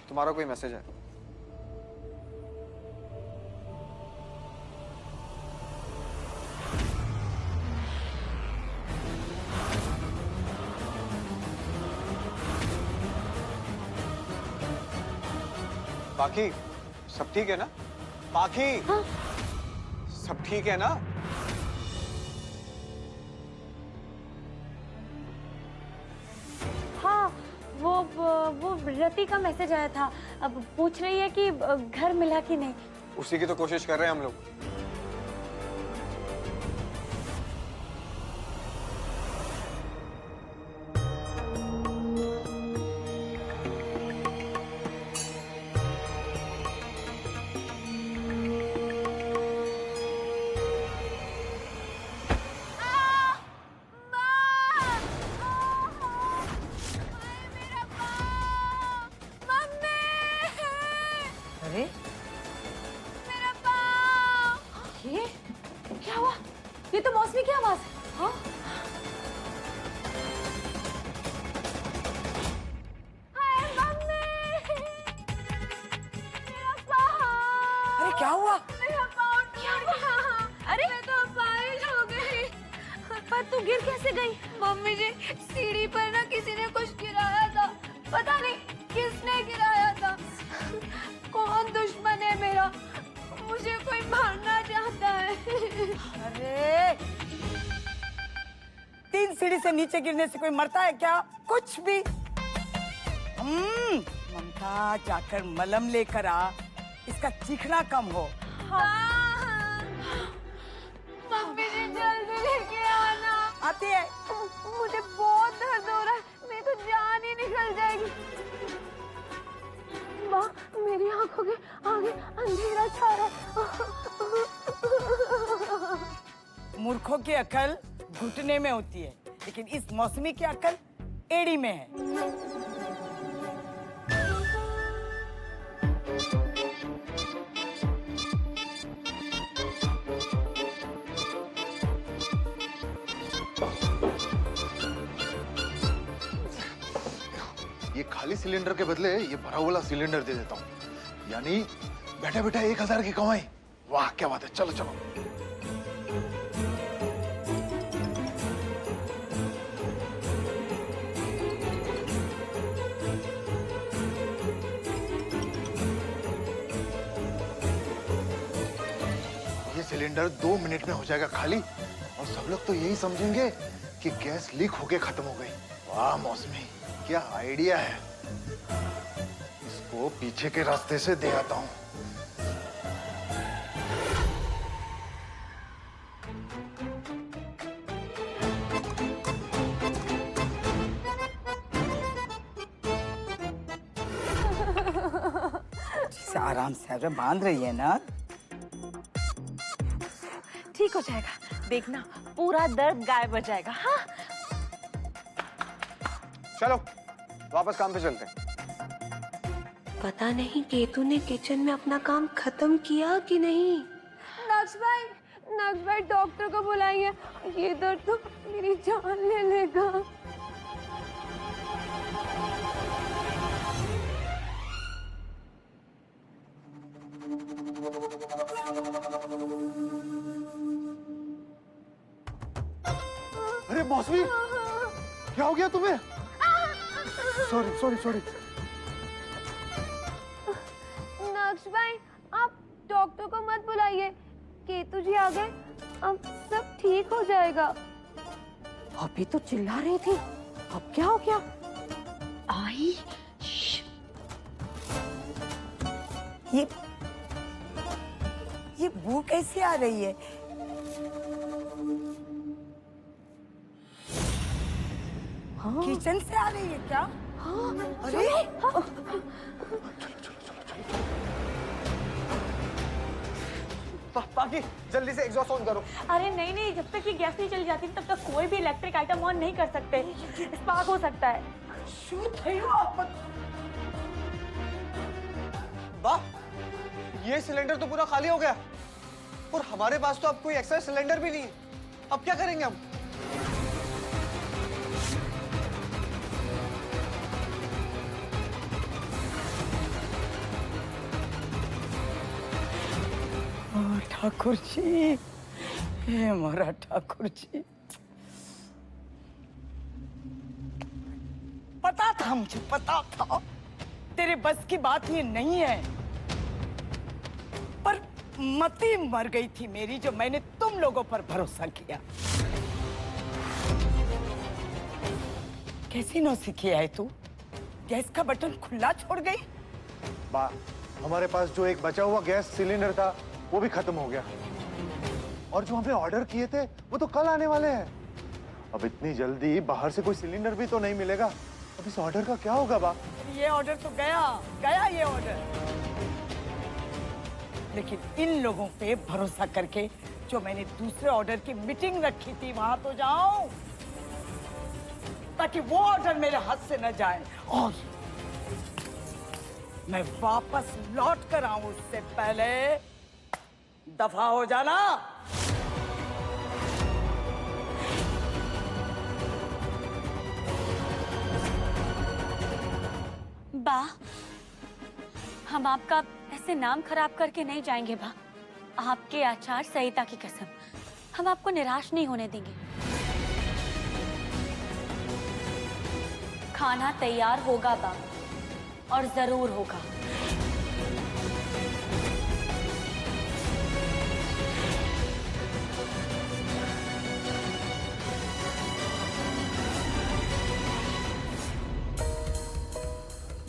तुम्हारा कोई मैसेज है? बाकी सब ठीक है ना? बाकी हाँ? सब ठीक है ना? हाँ, वो रति का मैसेज आया था। अब पूछ रही है कि घर मिला कि नहीं। उसी की तो कोशिश कर रहे हैं हम लोग। अरे मेरा पाँव! ये क्या हुआ? ये तो मौसमी की आवाज है। हाँ? हाय मम्मी! मेरा पाँव! अरे क्या हुआ? मेरा पाँव टूट गया। अरे मैं तो पागल हो गई। पर तू गिर कैसे गई? मम्मी जी, सीढ़ी पर ना किसी ने कुछ गिराया था। पता नहीं किसने गिराया था। कौन दुश्मन है मेरा? मुझे कोई मारना चाहता है। अरे 3 सीढ़ी से नीचे गिरने से कोई मरता है क्या? कुछ भी। ममता, जाकर मलम लेकर आ, इसका चीखना कम हो। हाँ। मम्मी जी जल्दी लेके आना। आती है। मुझे बहुत दर्द हो रहा है। मेरी तो जान ही निकल जाएगी। माँ, मेरी आंखों के आगे अंधेरा छा रहा है। मूर्खों की अकल घुटने में होती है, लेकिन इस मौसमी की अकल एड़ी में है। ये खाली सिलेंडर के बदले ये भरा हुआ सिलेंडर दे देता हूँ। यानी बैठे बैठे 1000 की कमाई। वाह क्या बात है। चलो चलो। ये सिलेंडर 2 मिनट में हो जाएगा खाली और सब लोग तो यही समझेंगे कि गैस लीक होके खत्म हो गई। वाह मौसमी, क्या आइडिया है। इसको पीछे के रास्ते से दे आता हूं। जिसे आराम से अगर बांध रही है ना। ठीक हो जाएगा, देखना पूरा दर्द गायब हो जाएगा। हाँ? चलो वापस काम पे चलते हैं। पता नहीं केतु ने किचन में अपना काम खत्म किया कि नहीं। नक्श भाई डॉक्टर को बुलाइए। ये दर्द तो मेरी जान ले लेगा। अरे मौसमी, क्या हो गया तुम्हें? Sorry sorry sorry. नक्श भाई, आप डॉक्टर को मत बुलाइए। केतु जी आ गए, अब सब ठीक हो जाएगा। अभी तो चिल्ला रही थी, अब क्या हो गया? आई ये बू कैसे आ रही है? हाँ? किचन से आ रही है क्या? हाँ? अरे हाँ? बाकी जल्दी से एग्जॉस्ट ऑन करो। अरे नहीं, जब तक ये गैस नहीं चली जाती तब तक कोई भी इलेक्ट्रिक आइटम ऑन नहीं कर सकते। स्पार्क हो सकता है। वाह, ये सिलेंडर तो पूरा खाली हो गया और हमारे पास तो अब कोई एक्स्ट्रा सिलेंडर भी नहीं है। अब क्या करेंगे हम? ठाकुर जी, हे हमारा ठाकुर जी, पता था, मुझे पता था तेरे बस की बात ये नहीं है, पर मती मर गई थी मेरी जो मैंने तुम लोगों पर भरोसा किया। कैसी नौसिखी है तू? गैस का बटन खुला छोड़ गई। बा, हमारे पास जो एक बचा हुआ गैस सिलेंडर था वो भी खत्म हो गया, और जो हमने ऑर्डर किए थे वो तो कल आने वाले हैं। अब इतनी जल्दी बाहर से कोई सिलेंडर भी तो नहीं मिलेगा। अब इस ऑर्डर का क्या होगा बा? ये ऑर्डर तो गया गया ये ऑर्डर, लेकिन इन लोगों पे भरोसा करके जो मैंने दूसरे ऑर्डर की मीटिंग रखी थी वहां तो जाऊं, ताकि वो ऑर्डर मेरे हाथ से न जाए और मैं वापस लौट कर आऊं उससे पहले दफा हो जाना। बा, हम आपका ऐसे नाम खराब करके नहीं जाएंगे बा। आपके आचार संहिता की कसम, हम आपको निराश नहीं होने देंगे। खाना तैयार होगा बा, और जरूर होगा।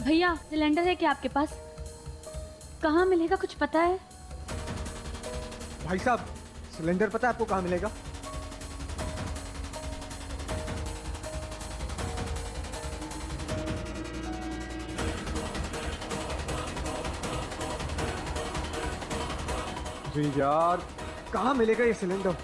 भैया, सिलेंडर है क्या आपके पास? कहाँ मिलेगा, कुछ पता है? भाई साहब, सिलेंडर पता है आपको कहाँ मिलेगा? जी यार, कहाँ मिलेगा ये सिलेंडर?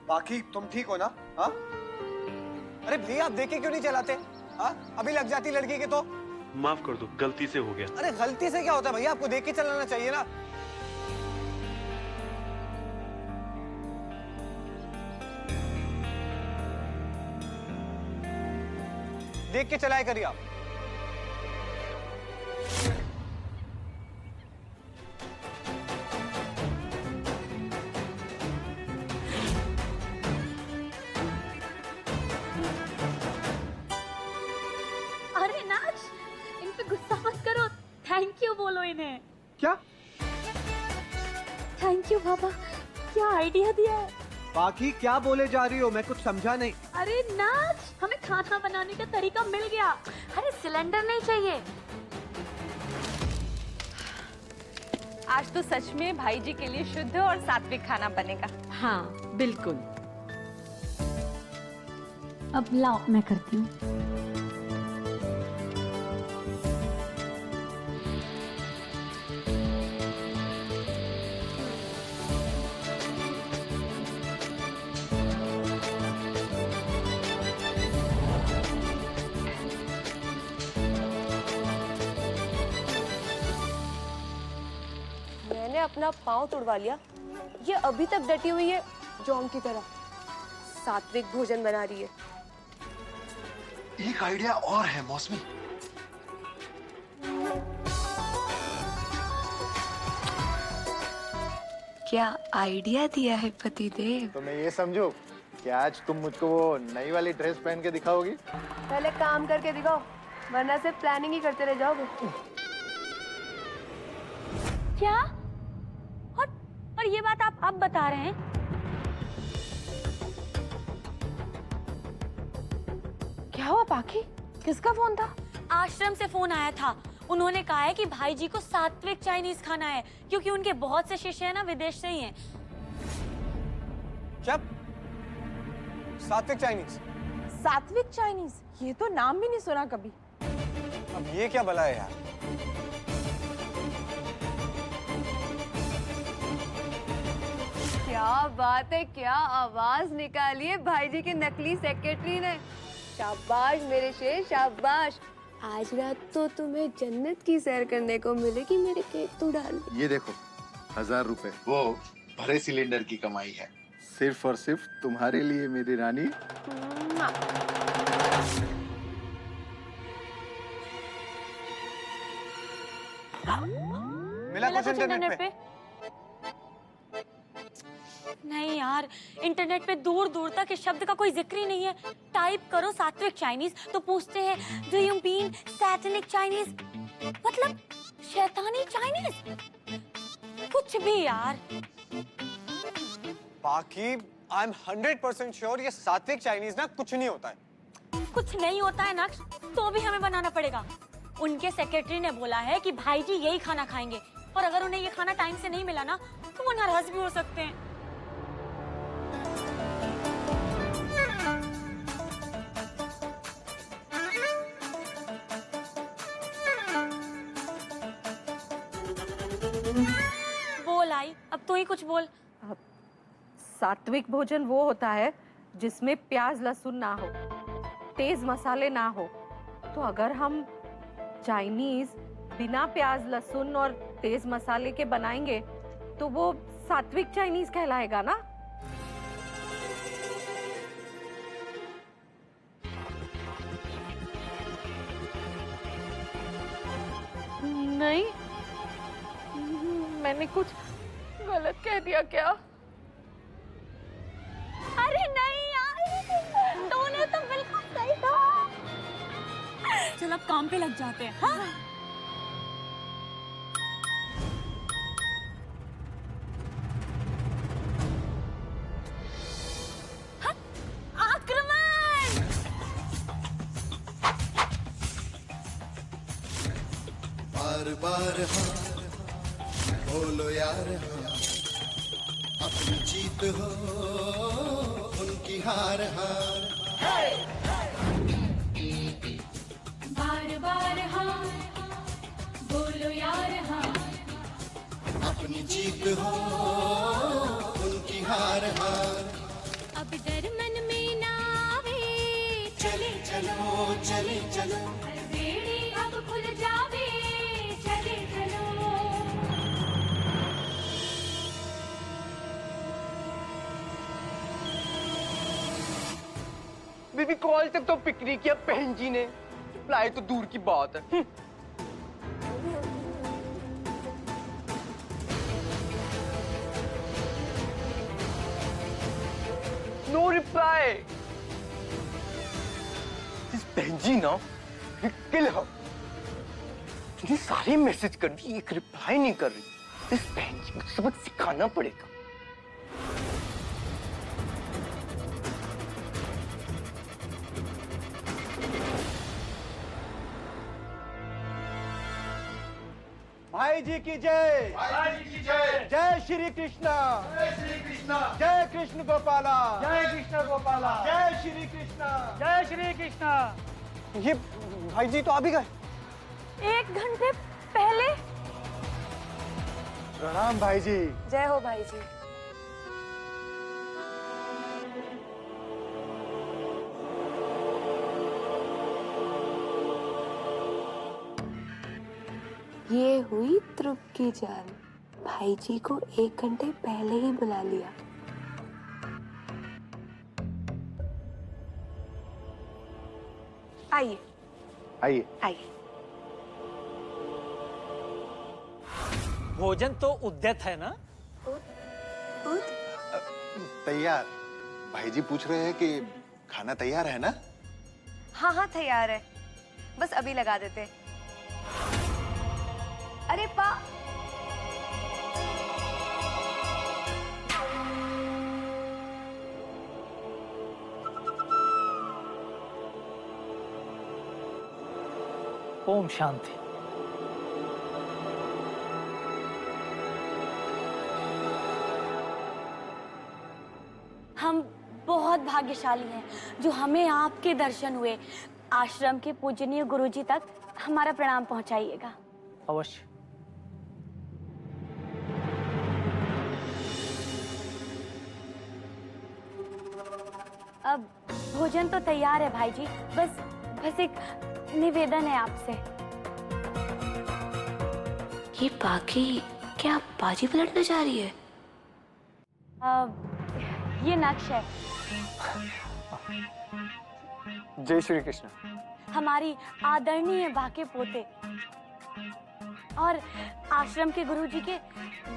बाकी तुम ठीक हो ना? हाँ? अरे भैया, आप देखे क्यों नहीं चलाते? हाँ? अभी लग जाती लड़की के तो। माफ कर दो, गलती से हो गया। अरे गलती से क्या होता है भैया, आपको देख के चलाना चाहिए ना। देख के चलाया करिए आप। अरे नाच, इन पे गुस्सा मत करो। थैंक यू बोलो इन्हें। क्या? थैंक यू बाबा, क्या आइडिया दिया है। बाकी क्या बोले जा रही हो, मैं कुछ समझा नहीं। अरे नाच, हमें खाना बनाने का तरीका मिल गया। अरे सिलेंडर नहीं चाहिए। आज तो सच में भाई जी के लिए शुद्ध और सात्विक खाना बनेगा। हाँ बिल्कुल। अब लाओ, मैं करती हूँ। मैंने अपना पाँव तुड़वा लिया, ये अभी तक डटी हुई है जॉन की तरह, सात्विक भोजन बना रही है। एक आइडिया और है मौसमी। क्या आइडिया दिया है पतिदेव? तो मैं ये समझू कि आज तुम मुझको वो नई वाली ड्रेस पहन के दिखाओगी? पहले काम करके दिखाओ, वरना सिर्फ प्लानिंग ही करते रह जाओगे। क्या? और ये बात आप अब बता रहे हैं? क्या हुआ पाखी? किसका फोन था? आश्रम से फोन आया था। उन्होंने कहा है कि भाई जी को सात्विक चाइनीज खाना है, क्योंकि उनके बहुत से शिष्य है ना विदेश से ही हैं। क्या? सात्विक चाइनीज? सात्विक चाइनीज? ये तो नाम भी नहीं सुना कभी। अब ये क्या भला है यार? क्या बात है, क्या आवाज निकाली है भाई जी की नकली सेक्रेटरी ने। शाबाश मेरे शेर, शाबाश। आज रात तो तुम्हें जन्नत की सैर करने को मिलेगी मेरे केतु डाल। ये देखो, 1000 रुपए वो भरे सिलेंडर की कमाई है। सिर्फ और सिर्फ तुम्हारे लिए मेरी रानी। मिला कुछ इंटरनेट पे? नहीं यार, इंटरनेट पे दूर दूर तक इस शब्द का कोई जिक्र ही नहीं है। टाइप करो सात्विक चाइनीज तो पूछते हैं do you mean satanic Chinese, मतलब शैतानी चाइनीज। कुछ भी यार। बाकी आई एम 100% श्योर ये सात्विक चाइनीज ना कुछ नहीं होता है। कुछ नहीं होता है नक्श, तो भी हमें बनाना पड़ेगा। उनके सेक्रेटरी ने बोला है कि भाई जी यही खाना खाएंगे, और अगर उन्हें ये खाना टाइम से नहीं मिला ना तो वो नाराज भी हो सकते हैं। बोल आई, अब तू ही कुछ बोल। सात्विक भोजन वो होता है जिसमें प्याज लहसुन ना हो, तेज मसाले ना हो। तो अगर हम चाइनीज बिना प्याज लहसुन और तेज मसाले के बनाएंगे तो वो सात्विक चाइनीज कहलाएगा ना। नहीं, मैंने कुछ गलत कह दिया क्या? अरे नहीं यार, तूने तो बिल्कुल सही कहा। चल अब काम पे लग जाते हैं। हाँ? हाँ? आक्रमण! बार बार हाँ बोलो यार हाँ, अपनी जीत हो उनकी हार हार। बार बार हाँ बोलो यार हाँ, अपनी जीत हो उनकी हार हार। अब डर मन में ना आवे, चले चलो चले चलो, बेड़ी अब खुल जावे, चले चलो। बीबी कॉल तक तो पिकनिक किया बहन जी ने, रिप्लाई तो दूर की बात है। No reply. इस बहन जी ना किल हो, इतनी सारे मैसेज कर दी, एक रिप्लाई नहीं कर रही। इस बहन जी को सबक सिखाना पड़ेगा। भाई जी की जय, भाई जी की जय। जय श्री कृष्णा, जय श्री कृष्णा, जय कृष्ण गोपाला, जय कृष्ण गोपाला, जय श्री कृष्णा। जय श्री कृष्णा। ये भाई जी तो आ भी गए। 1 घंटे पहले। प्रणाम भाई जी। जय हो भाई जी। ये हुई ध्रुव की जान, भाई जी को 1 घंटे पहले ही बुला लिया। आइए आइए। आइए। भोजन तो उद्यत है ना? तैयार। भाई जी पूछ रहे हैं कि खाना तैयार है ना? हाँ हाँ तैयार है, बस अभी लगा देते। अरे पा ओम शांति। हम बहुत भाग्यशाली हैं जो हमें आपके दर्शन हुए। आश्रम के पूजनीय गुरुजी तक हमारा प्रणाम पहुंचाइएगा। अवश्य। अब भोजन तो तैयार है भाई जी, बस एक निवेदन है आपसे। ये बाकी क्या बाजी पलटने जा रही है? ये नक्श है जय श्री कृष्ण। हमारी आदरणीय बाके पोते और आश्रम के गुरुजी के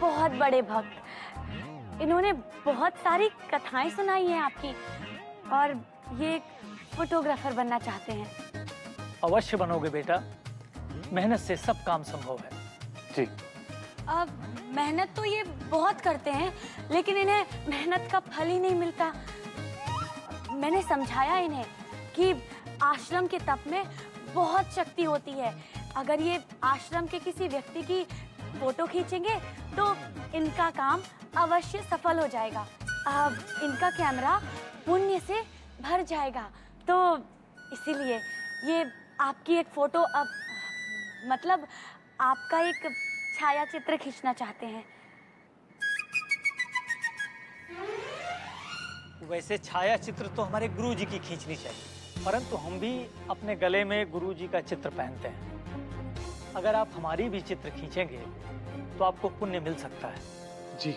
बहुत बड़े भक्त। इन्होंने बहुत सारी कथाएं सुनाई हैं आपकी और ये एक फोटोग्राफर बनना चाहते हैं। अवश्य बनोगे बेटा, मेहनत से सब काम संभव है। जी। अब मेहनत तो ये बहुत करते हैं लेकिन इन्हें मेहनत का फल ही नहीं मिलता। मैंने समझाया इन्हें कि आश्रम के तप में बहुत शक्ति होती है। अगर ये आश्रम के किसी व्यक्ति की फोटो खींचेंगे तो इनका काम अवश्य सफल हो जाएगा। अब इनका कैमरा पुण्य से भर जाएगा, तो इसीलिए ये आपकी एक फोटो मतलब आपका एक छायाचित्र खींचना चाहते हैं। वैसे छायाचित्र तो हमारे गुरुजी की खींचनी चाहिए, परंतु हम भी अपने गले में गुरुजी का चित्र पहनते हैं। अगर आप हमारी भी चित्र खींचेंगे तो आपको पुण्य मिल सकता है। जी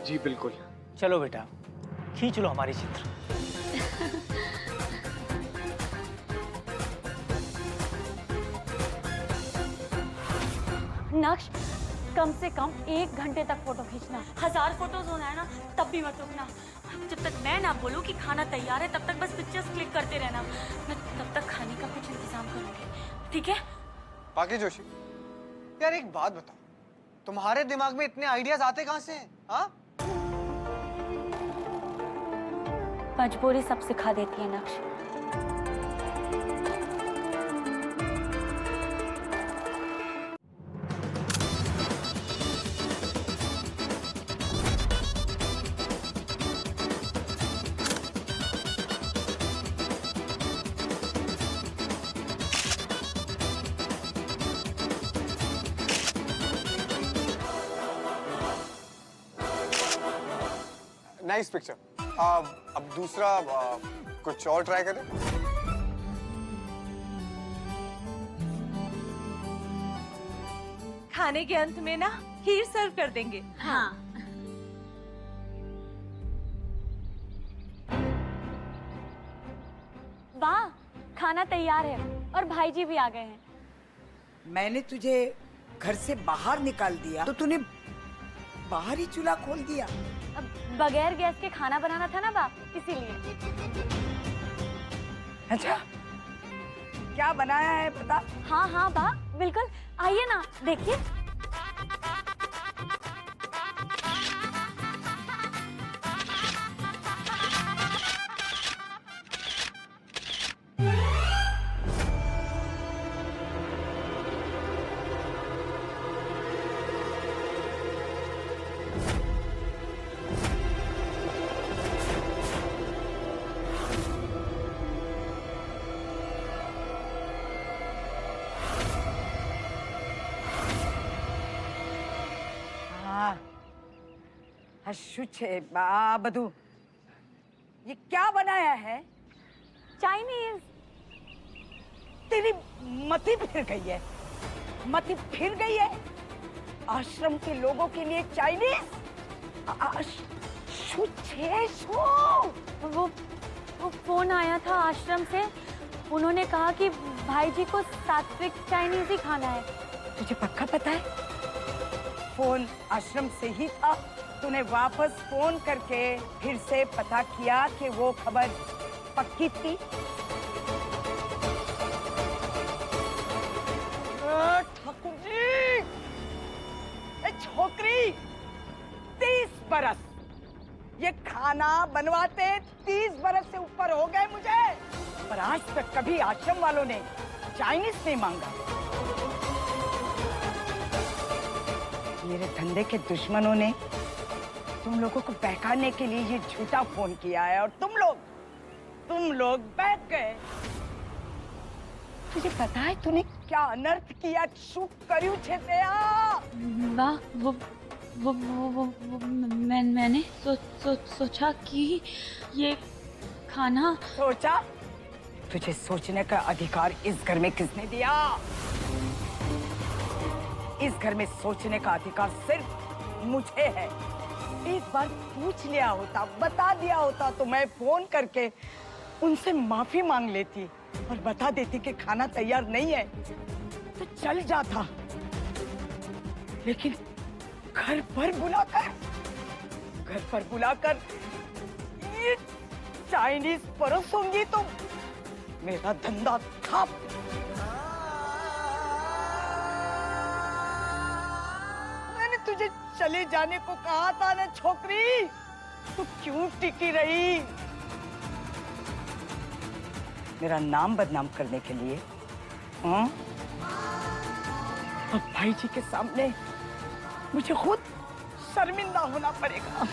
जी बिल्कुल। चलो बेटा, खींच लो हमारी चित्र। नक्श, कम से कम 1 घंटे तक फोटो खींचना। 1000 फोटोज होना है ना, तब भी मत रुकना। जब तक मैं ना बोलूं कि खाना तैयार है तब तक बस पिक्चर्स क्लिक करते रहना। मैं तब तक खाने का कुछ इंतजाम करूंगी, ठीक है? बाकी जोशी, यार एक बात बताओ, तुम्हारे दिमाग में इतने आइडियाज आते कहाँ से हैं? हाँ? मजबूरी सब सिखा देती है नक्श। Nice picture. अब दूसरा कुछ और ट्राई करें। खाने के अंत में ना खीर सर्व कर देंगे। हाँ। वाह, खाना तैयार है और भाई जी भी आ गए हैं। मैंने तुझे घर से बाहर निकाल दिया तो तूने बाहर ही चूल्हा खोल दिया। अब बगैर गैस के खाना बनाना था ना बा, इसीलिए। अच्छा, क्या बनाया है बता? हाँ हाँ बा, बिल्कुल, आइए ना देखिए। शुचे बा बधू, ये क्या बनाया है? चाइनीज। तेरी मति फिर गई है, मति फिर गई है। आश्रम के लोगों के लिए चाइनीज? वो फोन आया था आश्रम से, उन्होंने कहा कि भाई जी को सात्विक चाइनीज ही खाना है। तुझे पक्का पता है? फोन आश्रम से ही था? तूने वापस फोन करके फिर से पता किया कि वो खबर पक्की थी? ठाकुर जी, छोकरी 30 बरस, ये खाना बनवाते 30 बरस से ऊपर हो गए मुझे, पर आज तक कभी आश्रम वालों ने चाइनीज नहीं मांगा। मेरे धंधे के दुश्मनों ने तुम लोगों को बहकाने के लिए ये झूठा फोन किया है और तुम लोग बहक गए। तुझे पता है तूने क्या अनर्थ किया? चुप करियो छेतिया। वाह, मैंने सोचा कि ये खाना। सोचा? तुझे सोचने का अधिकार इस घर में किसने दिया? इस घर में सोचने का अधिकार सिर्फ मुझे है। एक बार पूछ लिया होता, बता दिया होता तो मैं फोन करके उनसे माफी मांग लेती और बता देती कि खाना तैयार नहीं है, तो चल जाता। लेकिन घर पर बुलाकर ये चाइनीज परोसूंगी तो मेरा धंधा ठप। मैंने तुझे चले जाने को कहा था ना छोकरी, तू क्यों टिकी रही? मेरा नाम बदनाम करने के लिए? हाँ? अब भाई जी के सामने मुझे खुद शर्मिंदा होना पड़ेगा।